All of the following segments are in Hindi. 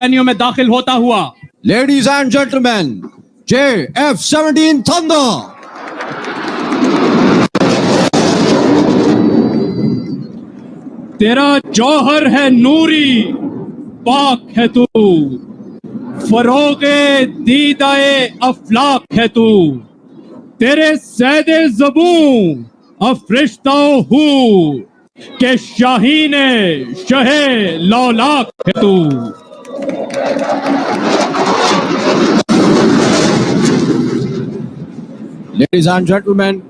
वेन्यू में दाखिल होता हुआ। Ladies and gentlemen, JF-17 Thunder. तेरा जौहर है नूरी, पाक है तू, फरोगे दीदाए अफलाक है तू, तेरे सैदे ज़बूं अफरिश्ता हूँ के शाहीने शहे लौलाक है तू। Ladies and gentlemen,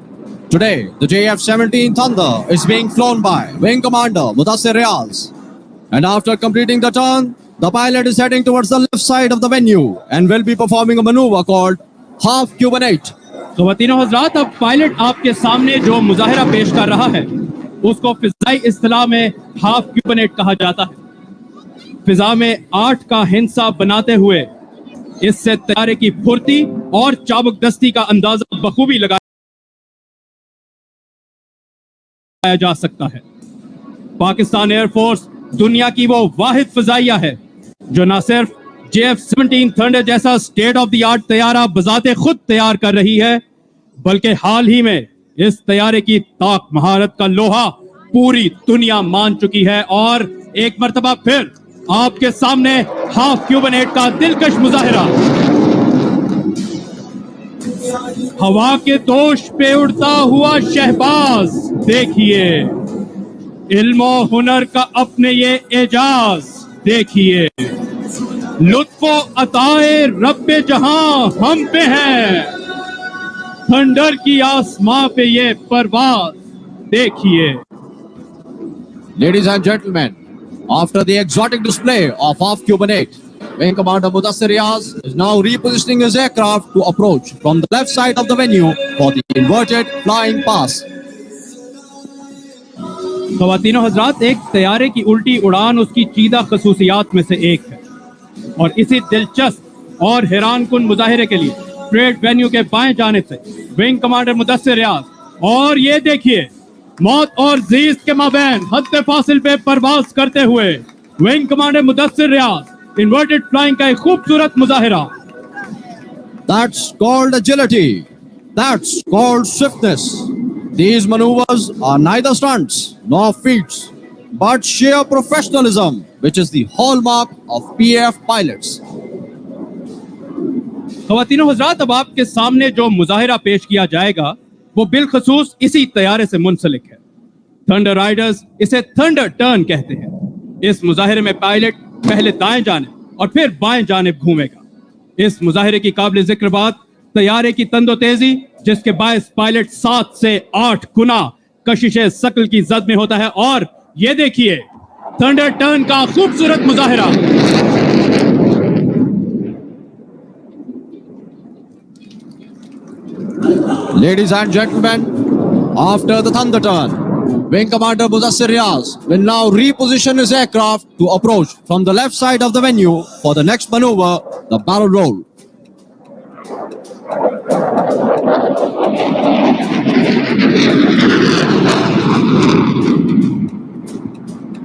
today the JF-17 Thunder is being flown by Wing Commander Mudassir Riaz. And after completing the turn, the pilot is heading towards the left side of the venue and will be performing a maneuver called Half Cubanate. ख़वातीनो हज़रात, अब पायलट आपके सामने जो मुजाहिरा पेश कर रहा है उसको फिजाई इस्तिलाह में हाफ क्यूबनेट कहा जाता है। फिजा में 8 का हिंसा बनाते हुए इससे तैयारे की फुर्ती और चाबुक दस्ती का अंदाजा बखूबी लगाया जा सकता है। पाकिस्तान एयरफोर्स दुनिया की वो वाहिद फिजाइया है जो न सिर्फ JF-17 थंडर जैसा स्टेट ऑफ द आर्ट तैयारा बजाते खुद तैयार कर रही है, बल्कि हाल ही में इस तैयारे की ताक महारत का लोहा पूरी दुनिया मान चुकी है। और एक मर्तबा फिर आपके सामने हाफ क्यूबनेट का दिलकश मुजाहिरा। हवा के दोष पे उड़ता हुआ शहबाज देखिए, इल्म और हुनर का अपने ये एजाज देखिए, लुत्फो अताए रब्बे जहां हम पे है, थंडर की आसमां पे ये परवाज देखिए। Ladies and gentlemen, after the exotic display of Half Cubanate, Wing Commander Mudassir Riaz is now repositioning his aircraft to approach from the left side of the venue for the inverted flying pass. ख़वातीनो हज़रात, एक तैयारे की उल्टी उड़ान उसकी चीदा खसूसियात में से एक है और इसी दिलचस्प और हैरान कुन मुजाहिरे के लिए परेड वेन्यू के बाएं जानिब से विंग कमांडर मुदस्सिर रियाज, और ये देखिए मौत और जीत के माबैन हद फासिल पे परवाज करते हुए विंग कमांडर मुदस्सिर रियाज इन्वर्टेड फ्लाइंग का एक खूबसूरत मुजाहिरा। That's called agility. That's called swiftness. These maneuvers are neither stunts nor feats, but sheer professionalism, which is the hallmark of PAF pilots. ख़वातीनो हज़रात, अब आपके सामने जो मुजाहिरा पेश किया जाएगा वो बिलखसूस इसी तैयारे से मुंसलिक है। थंडर राइडर्स इसे थंडर टर्न कहते हैं। इस मुजाहिरे में पायलट पहले दाएं जानिब और फिर बाएं जानिब घूमेगा। इस मुजाहिरे की काबिल जिक्र बात तैयारे की तंदो तेजी, जिसके बायस पायलट 7 से 8 गुना कशिश सकल की जद में होता है। और ये देखिए थंडर टर्न का खूबसूरत मुजाहिरा। Ladies and gentlemen, after the thunder turn, Wing Commander Mudassir Riaz will now reposition his aircraft to approach from the left side of the venue for the next maneuver, the barrel roll.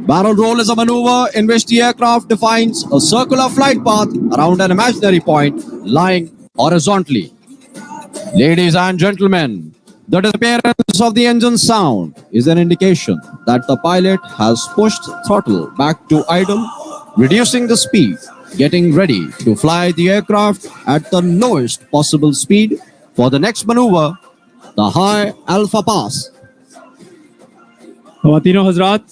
Barrel roll is a maneuver in which the aircraft defines a circular flight path around an imaginary point lying horizontally. Ladies and gentlemen, the disappearance of the engine sound is an indication that the pilot has pushed throttle back to idle, reducing the speed, getting ready to fly the aircraft at the lowest possible speed for the next maneuver, the high alpha pass. ख़वातीनो Hazrat,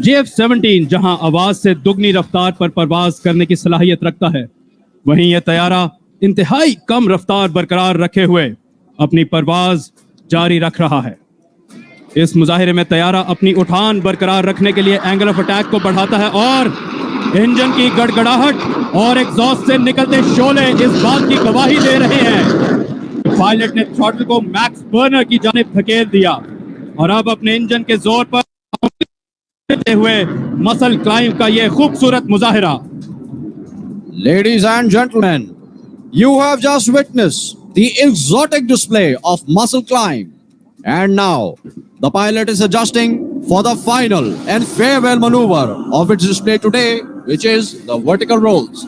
JF-17 जहां आवाज से दुगनी रफ्तार पर परवाज करने की सलाहियत रखता है, वहीं यह तैयारा इंतहाई कम रफ्तार बरकरार रखे हुए अपनी परवाज जारी रख रहा है। इस मुजाहिरे में तैयारा अपनी उठान बरकरार रखने के लिए एंगल ऑफ अटैक को बढ़ाता है और इंजन की गड़गड़ाहट और एग्जॉस्ट से निकलते शोले इस बात की गवाही दे रहे हैं। पायलट ने थ्रॉटल को मैक्स बर्नर की जानिब धकेल दिया और अब अपने इंजन के जोर पर हुए मसल क्लाइंब का यह खूबसूरत मुजाहिरा। Ladies and gentlemen, you have just witnessed the exotic display of muscle climb, and now the pilot is adjusting for the final and farewell maneuver of its display today, which is the vertical rolls.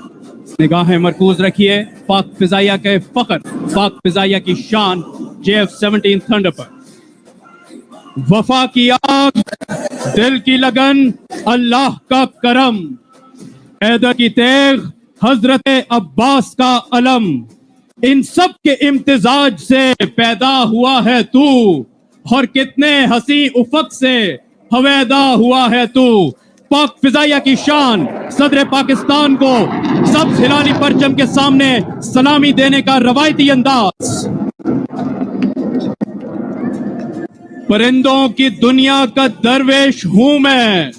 निगाहें मरकूज रखिए पाक फिजाइया के फख्र, पाक फिजाइया की शान JF-17 थंडर पर। वफा की आग, दिल की लगन, अल्लाह का करम, हैदर की तेग, हजरत अब्बास का अलम, इन सब के इम्तिजाज से पैदा हुआ है तू, और कितने हसी उफक से हवेदा हुआ है तू। पाक फिजाइया की शान, सदर पाकिस्तान को सब हिलाली परचम के सामने सलामी देने का रवायती अंदाज। परिंदों की दुनिया का दरवेश हूं मैं,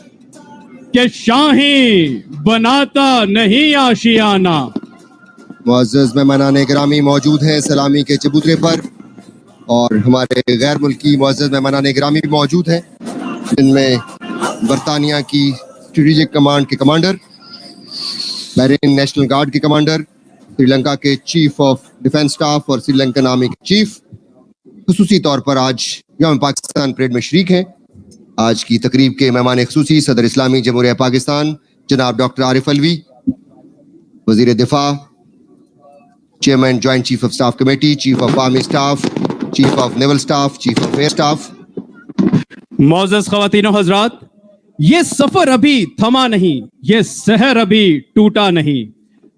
कि शाही बनाता नहीं आशियाना। मुअज़्ज़ज़ मेहमानान गिरामी मौजूद हैं सलामी के चबूतरे पर, और हमारे गैर मुल्की मुअज़्ज़ज़ मेहमानान गिरामी भी मौजूद हैं, जिनमें बरतानिया की स्ट्रेटेजिक कमांड के कमांडर, बहरीन नेशनल गार्ड के कमांडर, श्रीलंका के चीफ ऑफ डिफेंस स्टाफ और श्रीलंकन आर्मी के चीफ खुसूसी तौर पर आज यौम पाकिस्तान परेड में शरीक हैं। आज की तकरीब के मेहमान खुसूसी सदर इस्लामी जमहूरिया पाकिस्तान जनाब डॉक्टर आरिफ अलवी, वजीर दिफा, chairman joint chief of staff committee, chief of army staff, chief of naval staff, chief of air staff. मौजूद ख्वातीनो हजरात, ये सफर अभी थमा नहीं, ये सहर अभी टूटा नहीं।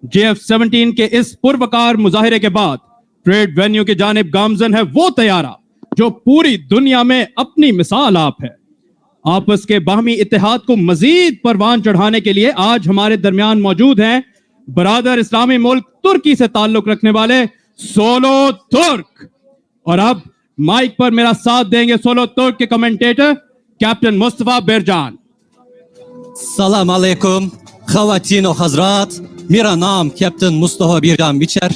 JF-17 के इस पुरवकार मुजाहिरे के बाद ट्रेड वेन्यू की जानिब गामजन है वो तैयारा जो पूरी दुनिया में अपनी मिसाल आप है। आपस के बाहमी इत्तेहाद को मजीद परवान चढ़ाने के लिए आज हमारे दरमियान मौजूद हैं बरादर इस्लामी मुल्क तुर्की से ताल्लुक रखने वाले सोलो तुर्क। और अब माइक पर मेरा साथ देंगे सोलो तुर्क के कमेंटेटर कैप्टन मुस्तफा बिरजान। सलाम अलैकुम ख़वातीन और हज़रात, मेरा नाम कैप्टन मुस्तफा बिरजान बिचर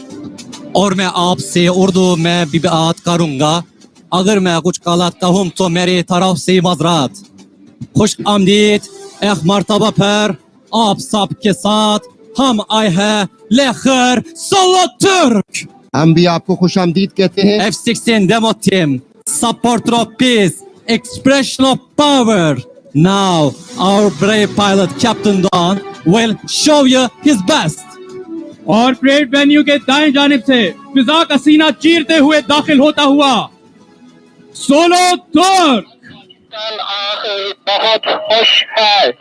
और मैं आपसे उर्दू में भी बात करूंगा। अगर मैं कुछ गलत कहूँ तो मेरी तरफ से माजरात। खुश आमदीद एक मरतबा पर आप सब के साथ हम आए हैं लेकर सोलो तुर्क। हम भी आपको खुश आमदीद कहते हैं। F-16 demo team, supporter of peace, expression of power. Now our brave pilot Captain Don will show you his best. और परेड वेन्यू के दाएं जानिब से फिजा का सीना चीरते हुए दाखिल होता हुआ सोलो तुर्क। बहुत खुश है,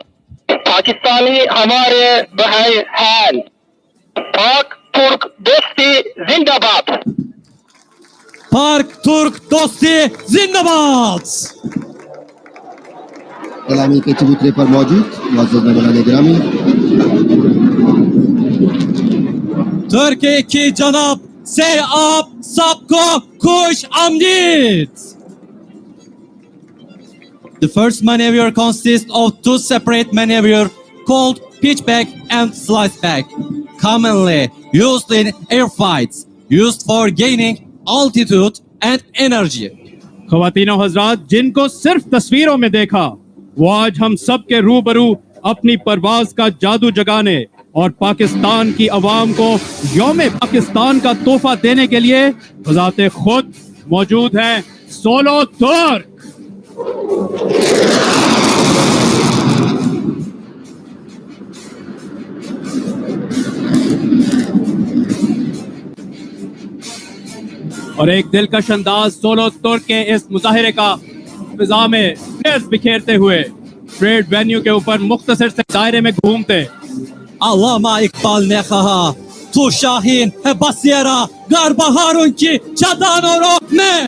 पाकिस्तानी हमारे भाई हैं, पाक तुर्क दोस्ती जिंदाबाद। पाक तुर्क दोस्ती जिंदाबाद। सलामी के चबूतरे पर मौजूद मुअज़्ज़ज़ मेहमानान गिरामी, तुर्की की जनाब से आप सबको खुश आमदीद। The first maneuver consists of two separate maneuvers called pitchback and sliceback, commonly used in air fights, used for gaining altitude and energy. ख्वातीनो हजरात, जिनको सिर्फ तस्वीरों में देखा वो आज हम सब के रूबरू अपनी परवाज का जादू जगाने और पाकिस्तान की अवाम को यौम पाकिस्तान का तोहफा देने के लिए बजाते खुद मौजूद हैं सोलो तुर्क। और एक दिलकश अंदाज सोलो तुर्क के इस मुजाहिरे का फिजा में फ्लेयर्स बिखेरते हुए परेड वेन्यू के ऊपर मुख्तसर से दायरे में घूमते। अल्लामा इकबाल ने कहा, तू शाहीन है बसेरा गर बहारों की चट्टानों में।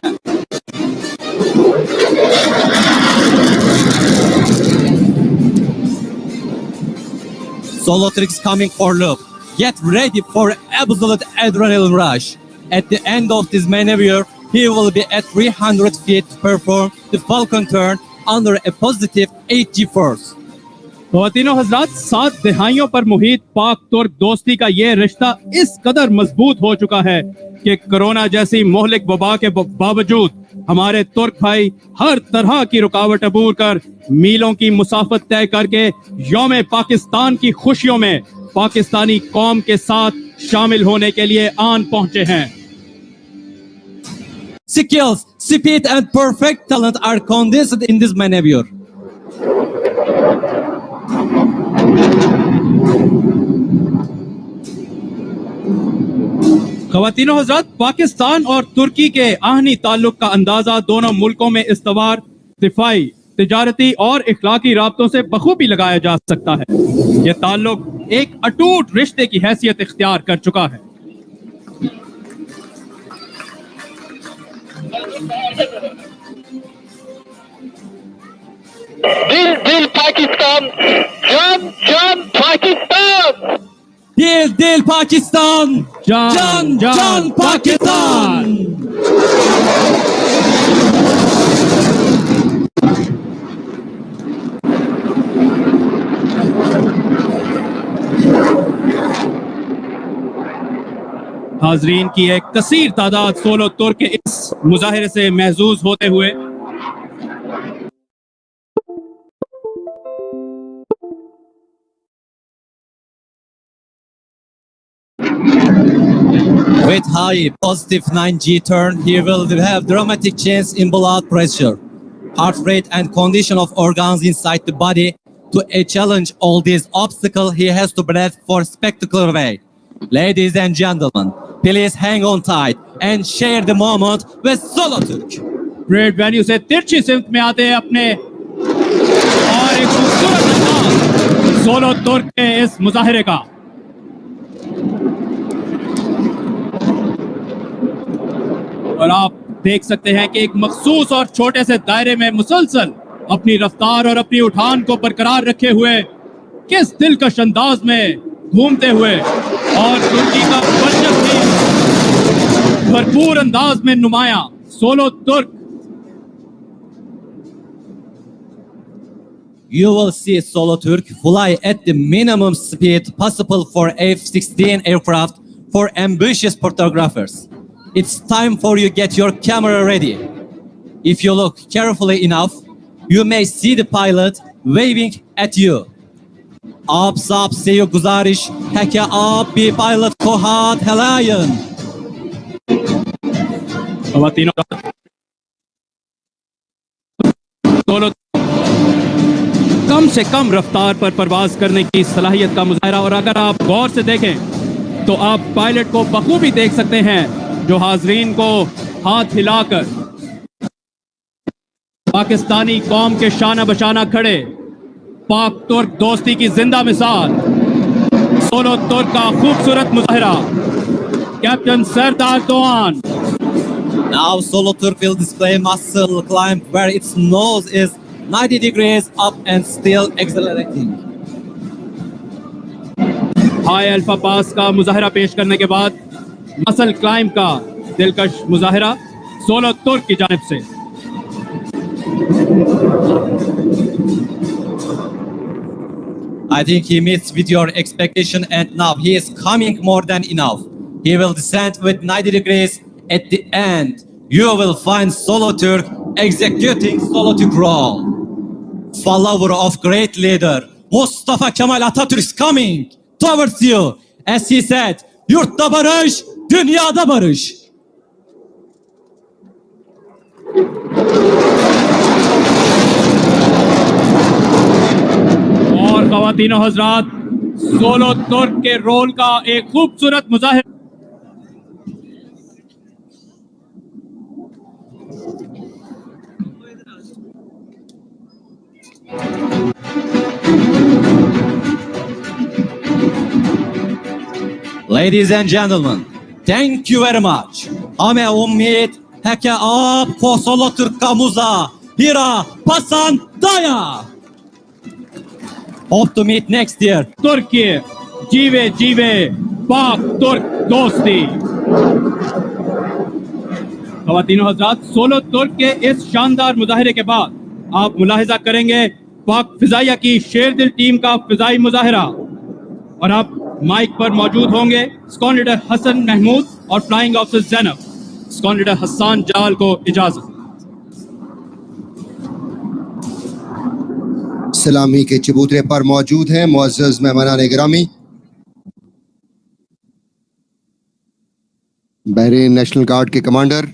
Solo Turks coming for loop. Get ready for absolute adrenaline rush. At the end of this maneuver, he will be at 300 feet to perform the Falcon turn under a positive 8G force. ख्वातीनो हजरात, 7 दहाइयों पर मुहित पाक तुर्क दोस्ती का ये रिश्ता इस कदर मजबूत हो चुका है कि कोरोना जैसी मोहलिक वबा के बावजूद हमारे तुर्क भाई हर तरह की रुकावट अबूर कर मीलों की मुसाफत तय करके यौम पाकिस्तान की खुशियों में पाकिस्तानी कौम के साथ शामिल होने के लिए आन पहुंचे हैं। Skills, speed and perfect talent are condensed in this maneuver. ख़वातीनो हज़रात, पाकिस्तान और तुर्की के आहनी ताल्लुक का अंदाजा दोनों मुल्कों में इस्तवार, दिफाई, तिजारती और इखलाकी राब्तों से बखूबी लगाया जा सकता है। ये ताल्लुक एक अटूट रिश्ते की हैसियत इख्तियार कर चुका है। दिल दिल पाकिस्तान, जान जान पाकिस्तान। Dil dil Pakistan! जान Can Pakistan! हाजरीन की एक कसीर तादाद सोलो तुर्क के इस मुजाहिरे से महजूज होते हुए With high positive 9G turn, he will have dramatic change in blood pressure, heart rate and condition of organs inside the body. To challenge all these obstacles, he has to breathe for spectacular way. Ladies and gentlemen, please hang on tight and share the moment with Solo Turk. Parade venue से तिरछी सिमत में आते हैं अपने और एक खूबसूरत अंदाज सोलो तुर्क के इस मुजाहिरे का। और आप देख सकते हैं कि एक मखसूस और छोटे से दायरे में मुसलसल अपनी रफ्तार और अपनी उठान को बरकरार रखे हुए किस दिलकश अंदाज में घूमते हुए और तुर्की का वर्चस्व भी भरपूर अंदाज में नुमाया सोलो तुर्क। You will see Solo Turk fly at the minimum speed possible for F-16 aircraft for ambitious photographers. It's time for you get your camera ready. If you look carefully enough, you may see the pilot waving at you. आप सबसे ये गुजारिश है कि आप भी पायलट को हाथ हिलाएं। सोलो कम से कम रफ्तार पर परवाज करने की सलाहियत का मुजाहरा, और अगर आप गौर से देखें तो आप पायलट को बखूबी देख सकते हैं जो हाजरीन को हाथ हिलाकर पाकिस्तानी कौम के शाना बशाना खड़े पाक तुर्क दोस्ती की जिंदा मिसाल सोलो तुर्क का खूबसूरत मुजाहरा captain Sardar दोआन। Now Solo Turk will display muscle climb where its nose is 90 degrees up and still accelerating. High alpha pass का मुजाहरा पेश करने के बाद मसल क्लाइंब का दिलकश मुजाहरा सोलो तुर्क की जानिब से। I think he meets with your expectation and now he is coming more than enough. He will descend with 90 degrees. At the end, you will find Solo Turk executing Solo Turk role. Follower of great leader Mustafa Kemal Atatürk is coming towards you. As he said, yurtta barış, dünyada barış. और ख़वातीनो हज़रात, सोलो तुर्क के रोल का एक खूबसूरत मुजाहिरा। Ladies and gentlemen, thank you very much. हमें उम्मीद है कि आपको सोलो तुर्क का मुजा हीरा पसंद आया. Hope to meet next year. तुर्की जीवे जीवे पाक तुर्क दोस्ती। ख़वातीनो हज़रात, सोलो तुर्क के इस शानदार मुजाहिरे के बाद आप मुलाहिजा करेंगे पाक फिजाइया की शेर दिल टीम का फिजाई मुजाहिरा, और आप माइक पर मौजूद होंगे स्क्वाड्रन लीडर हसन महमूद और flying officer Zainab. Squadron leader Hasan जाल को इजाजत। सलामी के चबूतरे पर मौजूद हैं मुअज़्ज़ज़ मेहमानान गिरामी, बहरीन नेशनल गार्ड के कमांडर,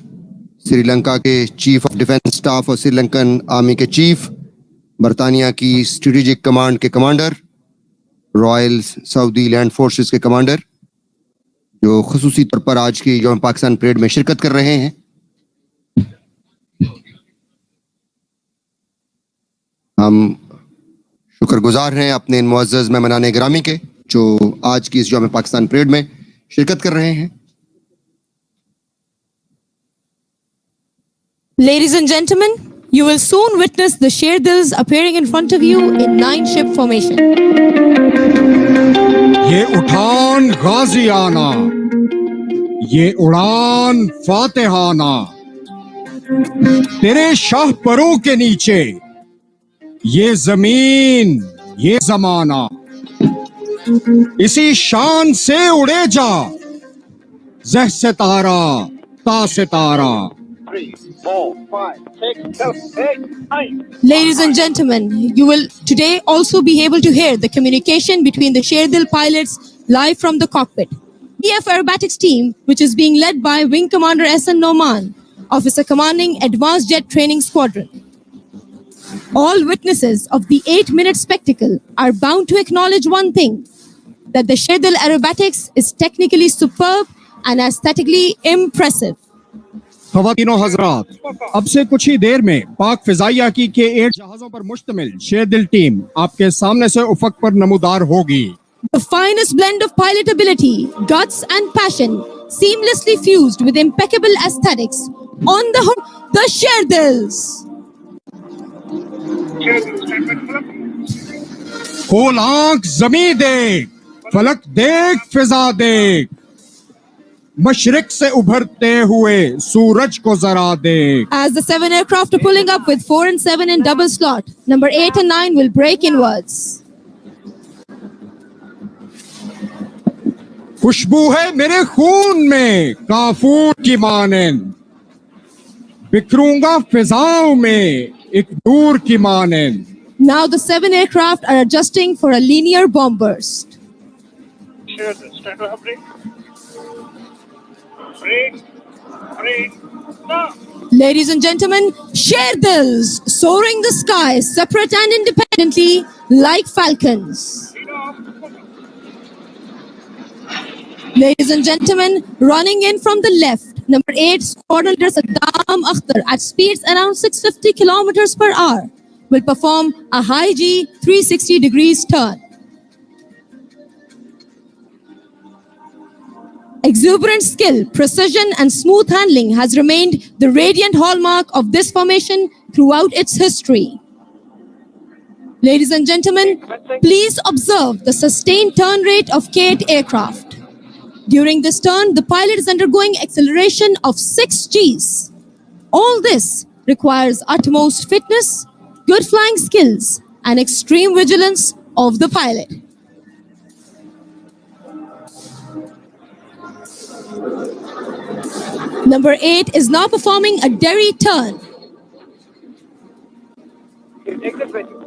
श्रीलंका के चीफ ऑफ डिफेंस स्टाफ और श्रीलंकन आर्मी के चीफ बरतानिया की स्ट्रेटेजिक कमांड के commander, royal Saudi land forces के कमांडर, जो खुसूसी तौर पर आज की यौम पाकिस्तान परेड में शिरकत कर रहे हैं। हम शुक्रगुजार हैं अपने इन मुअज़्ज़ज़ मेहमानान गिरामी के, जो आज की इस यौम पाकिस्तान परेड में शिरकत कर रहे हैं। Ladies and gentlemen, you will soon witness the Sherdils appearing in front of you in 9-ship formation. ये उठान गाजियाना, ये उड़ान फातिहाना, तेरे शाहपरों के नीचे ये जमीन ये जमाना, इसी शान से उड़े जा ज़ह सितारा ता सितारा। 3, 4, 5, 6, 7, 8, 9. Ladies and gentlemen, you will today also be able to hear the communication between the Sherdil pilots live from the cockpit. BF Aerobatics team, which is being led by Wing Commander S.N. Noman, Officer Commanding Advanced Jet Training Squadron. All witnesses of the 8-minute spectacle are bound to acknowledge one thing, that the Sherdil Aerobatics is technically superb and aesthetically impressive. ख़वातीनो हज़रात, अब से कुछ ही देर में पाक फिजाइया की के 8 जहाज़ों पर मुश्तमिल शेरदिल टीम आपके सामने से उफ़क़ पर नमूदार होगी। The finest blend of pilot ability, guts and passion, seamlessly fused with impeccable aesthetics. On the hook, the Sherdils. खोल आंख ज़मीं देख, फलक देख, फिजा देख, मशरिक से उभरते हुए सूरज को जरा देख। As the 7 aircraft are pulling up with 4 and 7 in double slot, number 8 and 9 will break inwards. खुशबू है मेरे खून में काफूर की मानंद, बिखरूंगा फिजाओं में एक नूर की मानंद। Now the 7 aircraft are adjusting for a linear bomb burst. Stand to have break. Break. Stop. Ladies and gentlemen, Sherdils soaring the sky separate and independently like falcons. Lead off. Ladies and gentlemen, running in from the left, number 8 Squadron Leader Saddam Akhtar at speeds around 650 kilometers per hour will perform a high G 360 degrees turn. Exuberant skill, precision and smooth handling has remained the radiant hallmark of this formation throughout its history. Ladies and gentlemen, please observe the sustained turn rate of K-8 aircraft. During this turn, the pilot is undergoing acceleration of 6 Gs. All this requires utmost fitness, good flying skills, and extreme vigilance of the pilot. Number 8 is now performing a derry turn. Exit venue.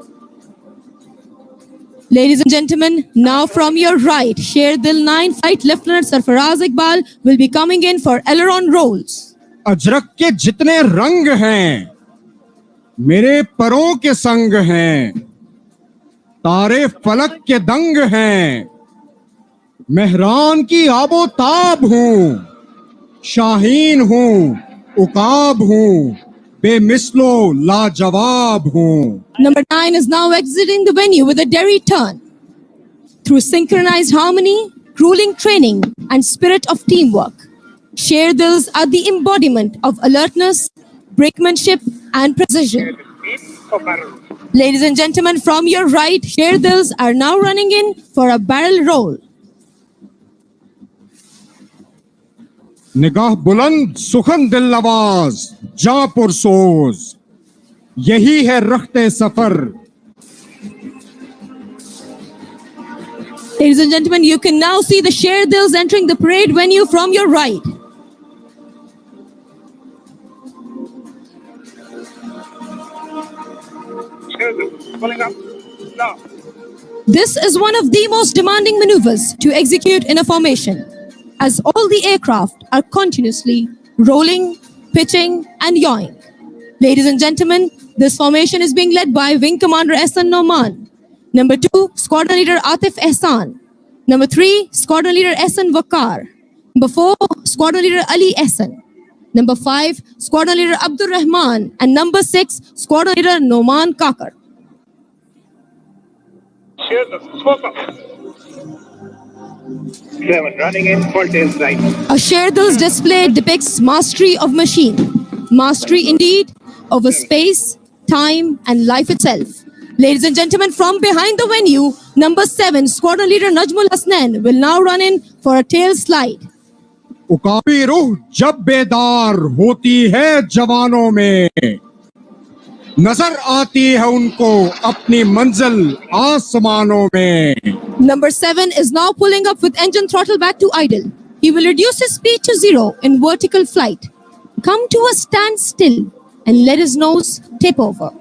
Ladies and gentlemen, now from your right, Sherdil 9 Flight Lieutenant Sarfaraz Iqbal will be coming in for aileron rolls. Ajrak के जितने रंग हैं मेरे परों के संग हैं, तारे फलक के दंग हैं, मेहरान की आबो ताब हूँ, शाहीन हूँ, उकाब हूँ, बेमिसलो लाजवाब हूँ। Number 9 is now exiting the venue with a derry turn. Through synchronized harmony, grueling training, and spirit of teamwork, Sherdils are the embodiment of alertness, brakemanship, and precision. Meet for barrel. Ladies and gentlemen, from your right, Sherdils are now running in for a barrel roll. निगाह बुलंद सुखन दिल नवाज जा पुरसोज, यही है रखते सफर। Ladies and gentlemen, you can now see the Sherdils entering the parade venue from your right. Pulling up. Now. This is one of the most demanding maneuvers to execute in a formation, as all the aircraft are continuously rolling, pitching, and yawing. Ladies and gentlemen, This formation is being led by Wing Commander Ehsan Noman. Number 2, Squadron Leader Atif Ehsan. Number 3, Squadron Leader Ehsan Wakar. Number 4, Squadron Leader Ali Ehsan. Number 5, Squadron Leader Abdur Rahman. And number 6, Squadron Leader Noman Kakar. Share the smoke up. 7 running in for tail right. A Sherdil's display depicts mastery of machine. Mastery indeed over space, time, and life itself. Ladies and gentlemen, from behind the venue, number 7, Squadron Leader Najmul Hasnain will now run in for a tail slide. उकाबी रूह जब बेदार होती है जवानों में, नजर आती है उनको अपनी मंजिल आसमानों में. Number 7 is now pulling up with engine throttle back to idle. He will reduce his speed to 0 in vertical flight. Come to a standstill and let his nose tip over.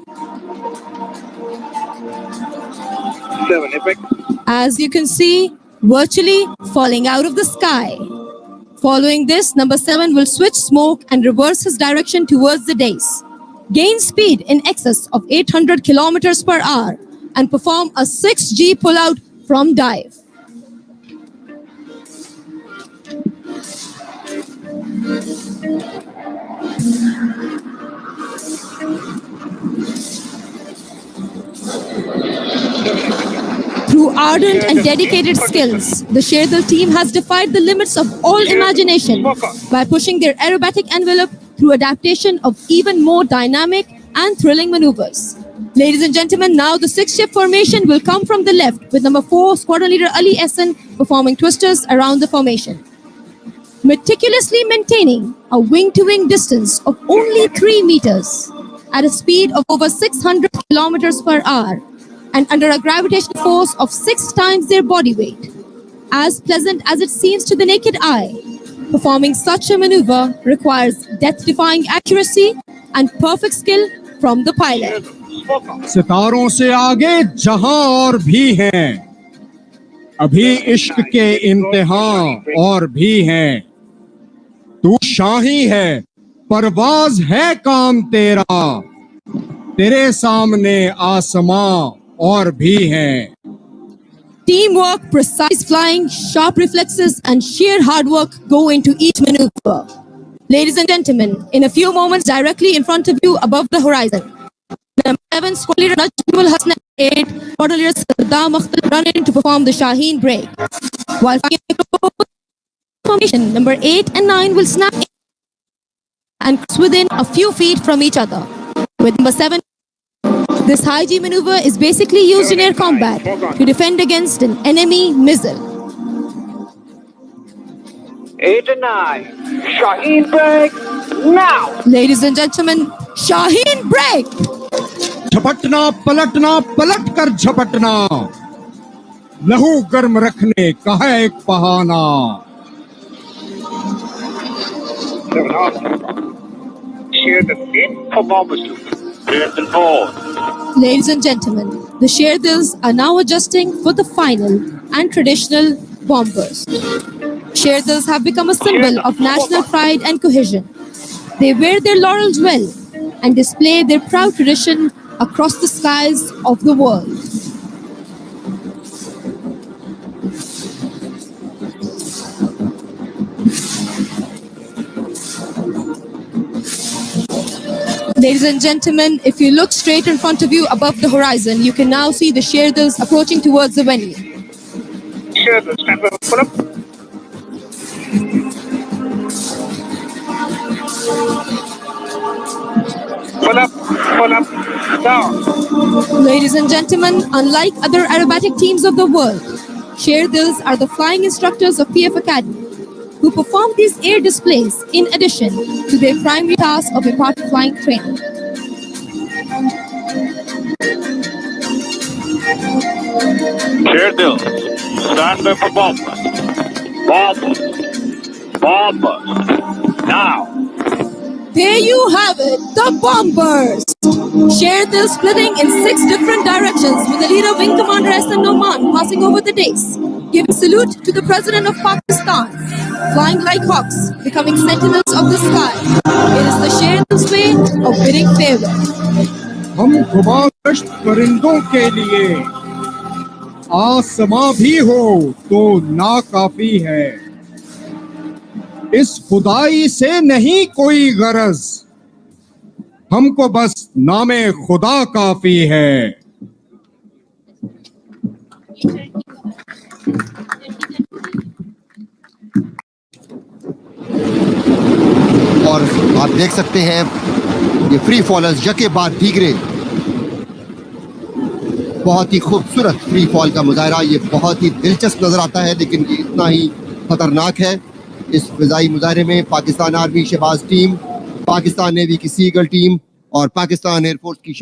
7 effect. As you can see, virtually falling out of the sky. Following this, number 7 will switch smoke and reverse his direction towards the dais. Gain speed in excess of 800 kilometers per hour and perform a 6G pullout from dive. Through ardent and dedicated skills, the Sherdil team has defied the limits of all imagination by pushing their aerobatic envelope through adaptation of even more dynamic and thrilling maneuvers. Ladies and gentlemen, now the 6-ship formation will come from the left with number 4, Squadron Leader Ali Ehsan performing twisters around the formation. Meticulously maintaining a wing-to-wing distance of only 3 meters at a speed of over 600 kilometers per hour and under a gravitational force of 6 times their body weight. As pleasant as it seems to the naked eye, performing such a maneuver requires death-defying accuracy and perfect skill from the pilot. सितारों से आगे जहां और भी हैं, अभी इश्क के इम्तिहान और भी हैं. तू शाही है, परवाज है काम तेरा, तेरे सामने आसमां और भी हैं. Teamwork, precise flying, sharp reflexes, and sheer hard work go into each maneuver. Ladies and gentlemen, in a few moments, directly in front of you above the horizon, number 7, Squadron Leader Najmul Hasnain, 8, Squadron Leader Saddam Akhtar run in to perform the Shaheen break. While formation, number 8 and 9 will snap in and cross within a few feet from each other. With number 7, this high G maneuver is basically used in air combat to defend against an enemy missile. 8 and 9. Shaheen break now. Ladies and gentlemen, Shaheen break. झपटना पलटना पलट कर झपटना, लहू गर्म रखने का है एक बहाना. 7 off. Share the seat for bombers. Clearance and forward. Ladies and gentlemen, the Sherdils are now adjusting for the final and traditional bombers. Sherdils have become a symbol of national pride and cohesion. They wear their laurels well and display their proud tradition across the skies of the world. Ladies and gentlemen, if you look straight in front of you above the horizon, you can now see the Sherdils approaching towards the venue. Share the stand by pull up. Pull up, down. Ladies and gentlemen, unlike other aerobatic teams of the world, Sherdils are the flying instructors of PF Academy, who perform these air displays in addition to their primary task of imparting flying training. Sherdil, stand by for bombers. Bombers. Now. There you have it, the bombers! Sherdil splitting in 6 different directions with the leader Wing Commander Ehsan Noman passing over the dais, giving salute to the President of Pakistan, flying like hawks, becoming sentinels of the sky. It is the Sherdil's way of bidding farewell. हम खुमागश्त परिंदों के लिए आसमां भी हो तो नाकाफी है। इस खुदाई से नहीं कोई गरज, हमको बस नामे खुदा काफी है। और आप देख सकते हैं ये फ्री फॉलर्स यके बाद दीगरे, बहुत ही खूबसूरत फ्री फॉल का मुजाहरा। ये बहुत ही दिलचस्प नजर आता है, लेकिन ये इतना ही खतरनाक है। इस फिजाई मुजाहरे में Pakistan army Shahbaz team, Pakistan navy की सीगल टीम और पाकिस्तान एयरफोर्स की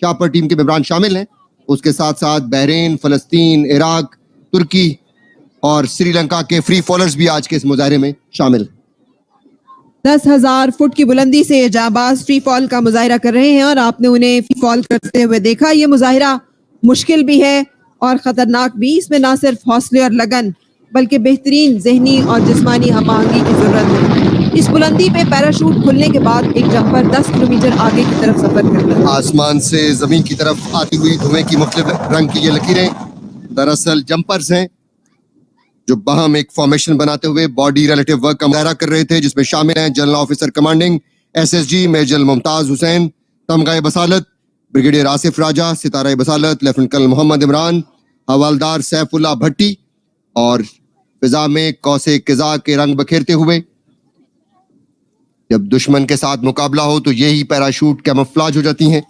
शापर टीम के मेंबरान शामिल हैं। उसके साथ साथ बहरीन, फलस्तीन, इराक, तुर्की और श्रीलंका के फ्री फॉलर्स भी आज के इस मुजाहरे में शामिल हैं। 10,000 फुट की बुलंदी से जाबाज फ्री फॉल का मुजाहिरा कर रहे हैं और आपने उन्हें फ्री फॉल करते हुए देखा। ये मुजाहिरा मुश्किल भी है और खतरनाक भी। इसमें ना सिर्फ हौसले और लगन बल्कि बेहतरीन जहनी और जिस्मानी हम आहंगी की जरूरत है। इस बुलंदी पे पैराशूट खुलने के बाद एक जंपर 10 किलोमीटर आगे की तरफ सफर करता है। आसमान से जमीन की तरफ आती हुई धुएं की मुख्तलिफ रंग की ये लकीरें दरअसल जंपर्स हैं, जो बाहम एक फॉर्मेशन बनाते हुए बॉडी रिलेटिव वर्क का मुजाहरा कर रहे थे, जिसमें शामिल हैं general officer commanding SSG major Mumtaz Hussain, तमगाए बसालत ब्रिगेडियर आसिफ राजा, सितारा बसालत लेफ्टिनेंट कर्नल मोहम्मद इमरान, हवालदार सैफुल्लाह भट्टी, और फिजा में कौसे किजा के रंग बखेरते हुए जब दुश्मन के साथ मुकाबला हो तो यही पैराशूट कैमोफ्लेज हो जाती हैं।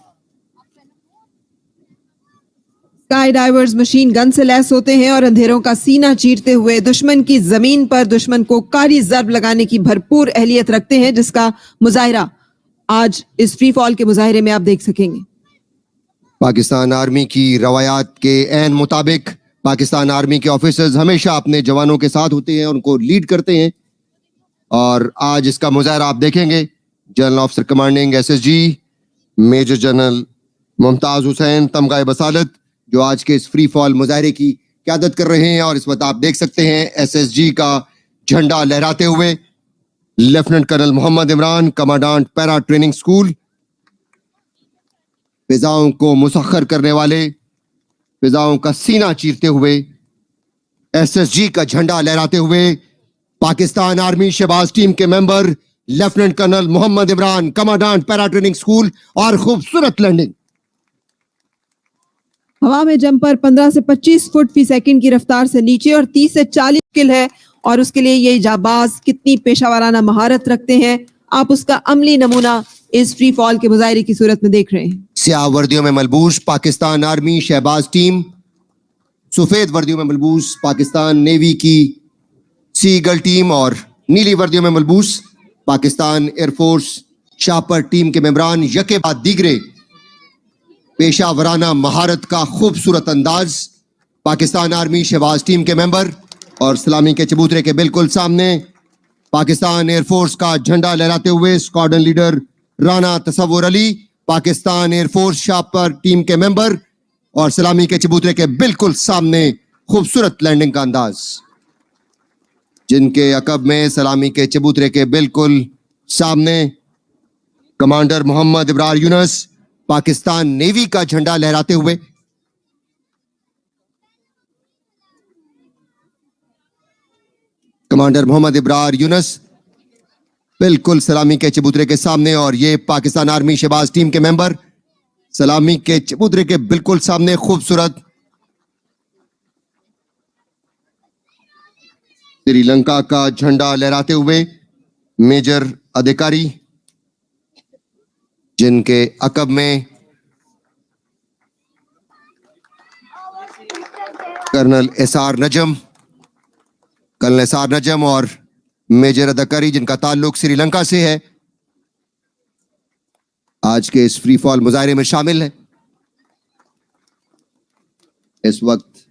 स्काई डाइवर्स मशीन गन से लैस होते हैं और अंधेरों का सीना चीरते हुए दुश्मन की जमीन पर दुश्मन को कारी जर्ब लगाने की भरपूर अहलियत रखते हैं, जिसका मुजाहिरा आज इस फ्री फॉल के मुजाहिरे में आप देख सकेंगे। पाकिस्तान आर्मी की रवायात के ऐन मुताबिक पाकिस्तान आर्मी के ऑफिसर्स हमेशा अपने जवानों के साथ होते हैं, उनको लीड करते हैं, और आज इसका मुजाहरा आप देखेंगे। General officer commanding SSG major general Mumtaz Hussain, तमगाए बसालत, जो आज के इस फ्री फॉल मुजाहरे की क़यादत कर रहे हैं। और इस वक्त आप देख सकते हैं SSG का झंडा लहराते हुए lieutenant colonel Mohammad Imran, commandant para training school, फिजाओं को मुसख्खर करने वाले, फिजाओं का सीना चीरते हुए SSG का झंडा लहराते हुए पाकिस्तान आर्मी शहबाज टीम के member lieutenant colonel Mohammad Imran, commandant para training school, और खूबसूरत लैंडिंग। हवा में जंपर 15 से 25 फुट फी सेकंड की रफ्तार से नीचे और 30 से 40 किल है, और उसके लिए ये जाबाज कितनी पेशावराना महारत रखते हैं, आप उसका अमली नमूना इस फ्री फॉल के मुजाहिरे की सूरत में देख रहे हैं। स्याह वर्दियों में मलबूस पाकिस्तान आर्मी शहबाज टीम, सफेद वर्दियों में मलबूस पाकिस्तान नेवी की सीगल टीम, और नीली वर्दियों में मलबूस पाकिस्तान एयरफोर्स शापर टीम के मेंबरान यके बाद दीगरे पेशावराना महारत का खूबसूरत अंदाज। पाकिस्तान आर्मी शहबाज टीम के मेंबर और सलामी के चबूतरे के बिल्कुल सामने पाकिस्तान एयरफोर्स का झंडा लहराते हुए squadron leader Rana Tasawwur Ali, Pakistan air force शापर टीम के मेंबर, और सलामी के चबूतरे के बिल्कुल सामने खूबसूरत लैंडिंग का अंदाज, जिनके अकब में सलामी के चबूतरे के बिल्कुल सामने कमांडर मोहम्मद इब्रार यूनुस पाकिस्तान नेवी का झंडा लहराते हुए कमांडर मोहम्मद इब्रार यूनुस बिल्कुल सलामी के चबूतरे के सामने, और ये पाकिस्तान आर्मी शहबाज टीम के मेंबर सलामी के चबूतरे के बिल्कुल सामने खूबसूरत श्रीलंका का झंडा लहराते हुए मेजर अधिकारी, जिनके अकब में कर्नल एसआर नजम और मेजर अधिकारी, जिनका ताल्लुक श्रीलंका से है, आज के इस फ्री फॉल मुजाहरे में शामिल है। इस वक्त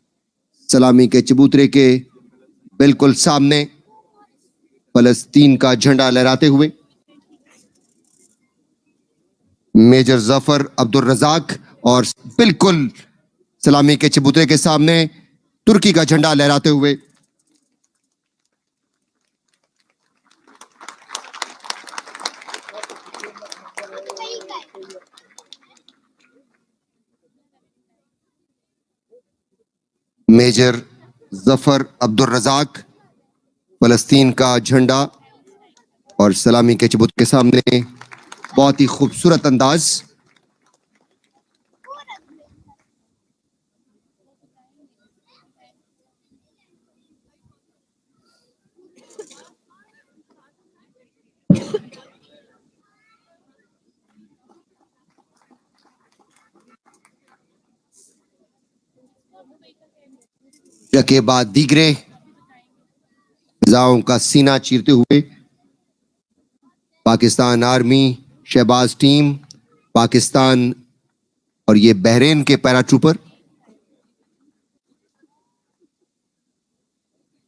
सलामी के चबूतरे के बिल्कुल सामने फलस्तीन का झंडा लहराते हुए मेजर जफर अब्दुल रजाक, और बिल्कुल सलामी के चबूतरे के सामने तुर्की का झंडा लहराते हुए मेजर जफर अब्दुल रजाक फलस्तीन का झंडा और सलामी के चबूतरे के सामने बहुत ही खूबसूरत अंदाज। के बाद दीगरे फिजाओं का सीना चीरते हुए पाकिस्तान आर्मी शहबाज टीम पाकिस्तान और ये बहरीन के पैराट्रूपर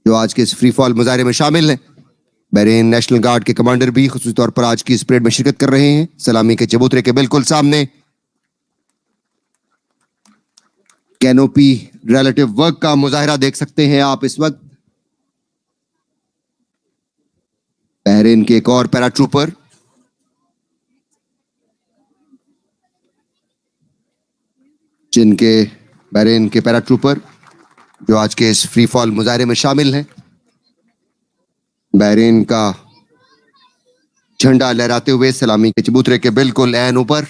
जो आज के इस फ्री फॉल मुजाहरे में शामिल हैं। बहरीन नेशनल गार्ड के कमांडर भी खुसूसी तौर पर आज की इस परेड में शिरकत कर रहे हैं। सलामी के चबूतरे के बिल्कुल सामने कैनोपी रिलेटिव वर्क का मुजाहिरा देख सकते हैं आप इस वक्त। बहरीन के एक और पैराट्रूपर जिनके बहरीन के पैराट्रूपर जो आज के इस फ्री फॉल मुजाहिरे में शामिल हैं। बहरीन का झंडा लहराते हुए सलामी के चबूतरे के बिल्कुल ऐन ऊपर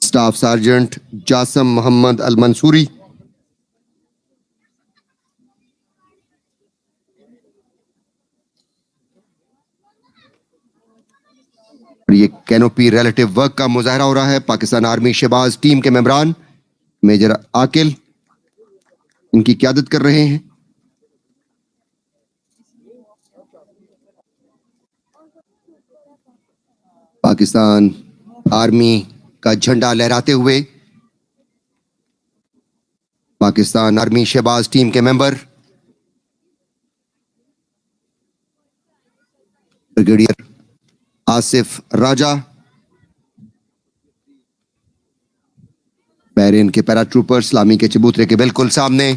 स्टाफ सार्जेंट जासम मोहम्मद अल मंसूरी। ये कैनोपी रिलेटिव वर्क का मुजाहरा हो रहा है। पाकिस्तान आर्मी शहबाज टीम के मेंबरान मेजर आकिल इनकी क़यादत कर रहे हैं। पाकिस्तान आर्मी का झंडा लहराते हुए पाकिस्तान आर्मी शहबाज टीम के मेंबर ब्रिगेडियर आसिफ राजा, बहरीन के पैराट्रूपर सलामी के चबूतरे के बिल्कुल सामने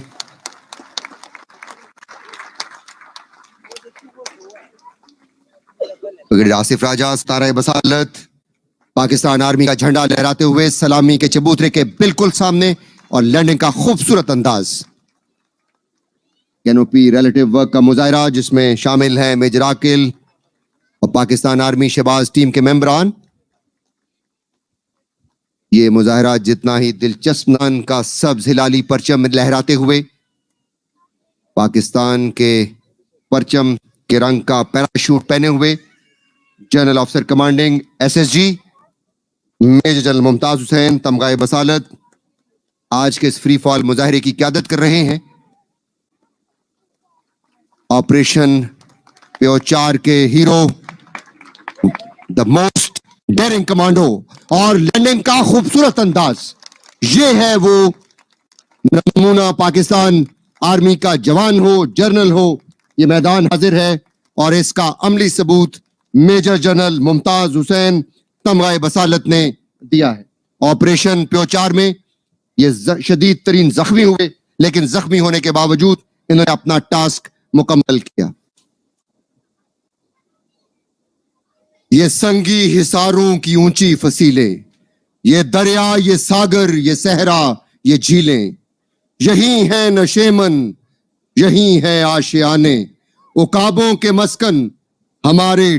ब्रिगेडियर आसिफ राजा सतारा बसालत पाकिस्तान आर्मी का झंडा लहराते हुए सलामी के चबूतरे के बिल्कुल सामने और लैंडिंग का खूबसूरत अंदाज। कैनोपी रिलेटिव वर्क का मुजाहिरा जिसमें शामिल हैं मेजर आकिल और पाकिस्तान आर्मी शहबाज टीम के मेंबरान। ये मुजाहिरा जितना ही दिलचस्प नान का सब्ज हिलाली परचम लहराते हुए पाकिस्तान के परचम के रंग का पैराशूट पहने हुए general officer commanding SSG major general Mumtaz Hussain तमगाए बसालत आज के इस फ्री फॉल मुजाहिरे की क़यादत कर रहे हैं। ऑपरेशन प्योचार के hero the most daring commando और लैंडिंग का खूबसूरत अंदाज, ये है वो नमूना पाकिस्तान आर्मी का जवान हो जनरल हो ये मैदान हाजिर है और इसका अमली सबूत मेजर जनरल मुमताज हुसैन तमगाए बसालत ने दिया है। ऑपरेशन प्योचार में ये शदीद तरीन जख्मी हुए लेकिन जख्मी होने के बावजूद इन्होंने अपना टास्क मुकम्मल किया। ये संगी हिसारों की ऊंची फसीलें, ये दरिया, ये सागर, ये सहरा, ये झीलें, यही है नशेमन, यही है आशियाने, उकाबों के मस्कन हमारे